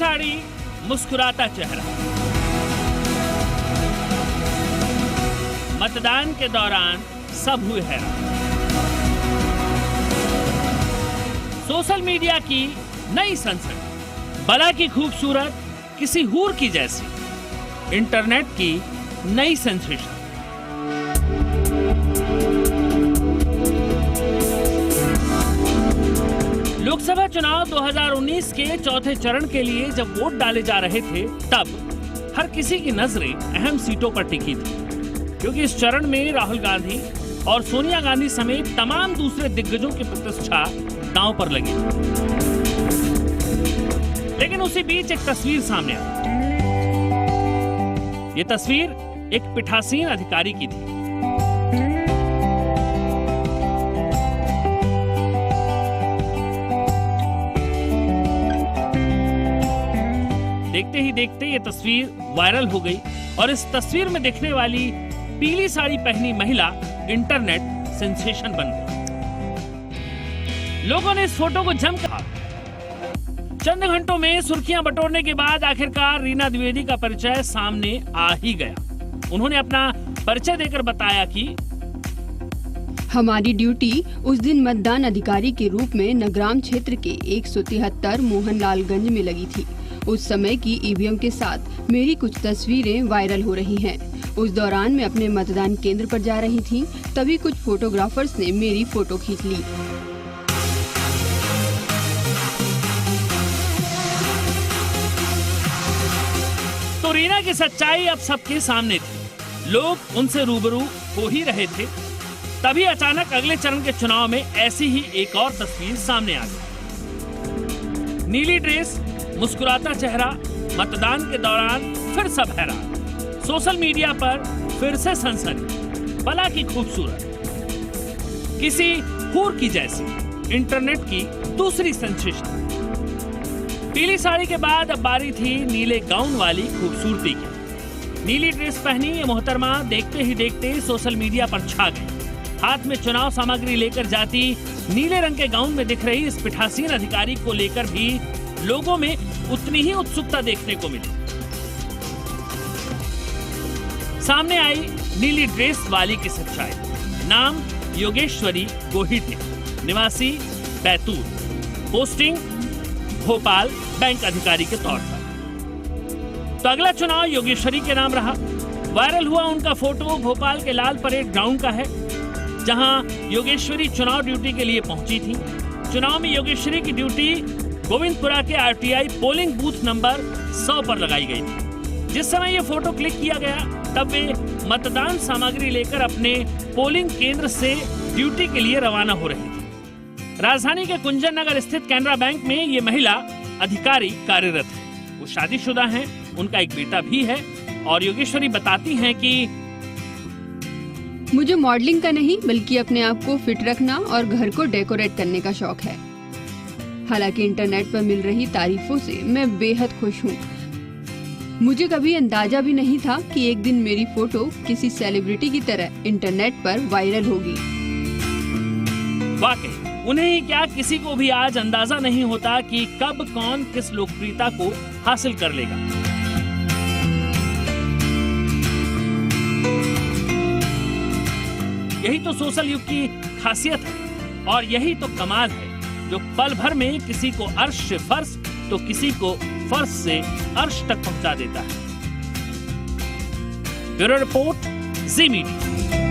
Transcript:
साड़ी, मुस्कुराता चेहरा। मतदान के दौरान सब हुए हैरान। सोशल मीडिया की नई सनसनी, बला की खूबसूरत किसी हूर की जैसी, इंटरनेट की नई सेंसेशन। लोकसभा चुनाव 2019 के चौथे चरण के लिए जब वोट डाले जा रहे थे, तब हर किसी की नजरें अहम सीटों पर टिकी थी, क्योंकि इस चरण में राहुल गांधी और सोनिया गांधी समेत तमाम दूसरे दिग्गजों की प्रतिष्ठा दांव पर लगी। लेकिन उसी बीच एक तस्वीर सामने आई। ये तस्वीर एक पीठासीन अधिकारी की थी। देखते ही देखते ये तस्वीर वायरल हो गई और इस तस्वीर में दिखने वाली पीली साड़ी पहनी महिला इंटरनेट सेंसेशन बन गई। लोगों ने इस फोटो को जमकर चंद घंटों में सुर्खियां बटोरने के बाद आखिरकार रीना द्विवेदी का परिचय सामने आ ही गया। उन्होंने अपना परिचय देकर बताया कि हमारी ड्यूटी उस दिन मतदान अधिकारी के रूप में नगराम क्षेत्र के 173 मोहनलालगंज में लगी थी। उस समय की ईवीएम के साथ मेरी कुछ तस्वीरें वायरल हो रही हैं। उस दौरान मैं अपने मतदान केंद्र पर जा रही थी, तभी कुछ फोटोग्राफर्स ने मेरी फोटो खींच ली। तो रीना की सच्चाई अब सबके सामने थी। लोग उनसे रूबरू हो ही रहे थे, तभी अचानक अगले चरण के चुनाव में ऐसी ही एक और तस्वीर सामने आ गई। नीली ड्रेस, मुस्कुराता चेहरा, मतदान के दौरान फिर सब हैरान। सोशल मीडिया पर फिर से सनसनी, बला की खूबसूरत किसी हूर की जैसी, इंटरनेट की दूसरी सेंसेशन। पीली साड़ी के बाद अब बारी थी नीले गाउन वाली खूबसूरती की। नीली ड्रेस पहनी ये मोहतरमा देखते ही देखते सोशल मीडिया पर छा गई। हाथ में चुनाव सामग्री लेकर जाती नीले रंग के गाउन में दिख रही इस पीठासीन अधिकारी को लेकर भी लोगों में उतनी ही उत्सुकता देखने को मिली। सामने आई नीली ड्रेस वाली की सच्चाई। नाम योगेश्वरी गोहिटे, निवासी बैतूल, पोस्टिंग भोपाल बैंक अधिकारी के तौर पर। तो अगला चुनाव योगेश्वरी के नाम रहा। वायरल हुआ उनका फोटो भोपाल के लाल परेड ग्राउंड का है, जहां योगेश्वरी चुनाव ड्यूटी के लिए पहुंची थी। चुनाव में योगेश्वरी की ड्यूटी गोविंदपुरा के आरटीआई पोलिंग बूथ नंबर 100 पर लगाई गई थी। जिस समय ये फोटो क्लिक किया गया, तब वे मतदान सामग्री लेकर अपने पोलिंग केंद्र से ड्यूटी के लिए रवाना हो रही थी। राजधानी के कुंजन नगर स्थित कैनरा बैंक में ये महिला अधिकारी कार्यरत है। वो शादीशुदा हैं, उनका एक बेटा भी है और योगेश्वरी बताती हैं कि मुझे मॉडलिंग का नहीं बल्कि अपने आप को फिट रखना और घर को डेकोरेट करने का शौक है। हालांकि इंटरनेट पर मिल रही तारीफों से मैं बेहद खुश हूँ। मुझे कभी अंदाजा भी नहीं था कि एक दिन मेरी फोटो किसी सेलिब्रिटी की तरह इंटरनेट पर वायरल होगी। वाकई उन्हें ही क्या, किसी को भी आज अंदाजा नहीं होता कि कब कौन किस लोकप्रियता को हासिल कर लेगा। यही तो सोशल युग की खासियत है और यही तो कमाल है, जो पल भर में किसी को अर्श से फर्श तो किसी को फर्श से अर्श तक पहुंचा देता है। ब्यूरो रिपोर्ट, जी मीडिया।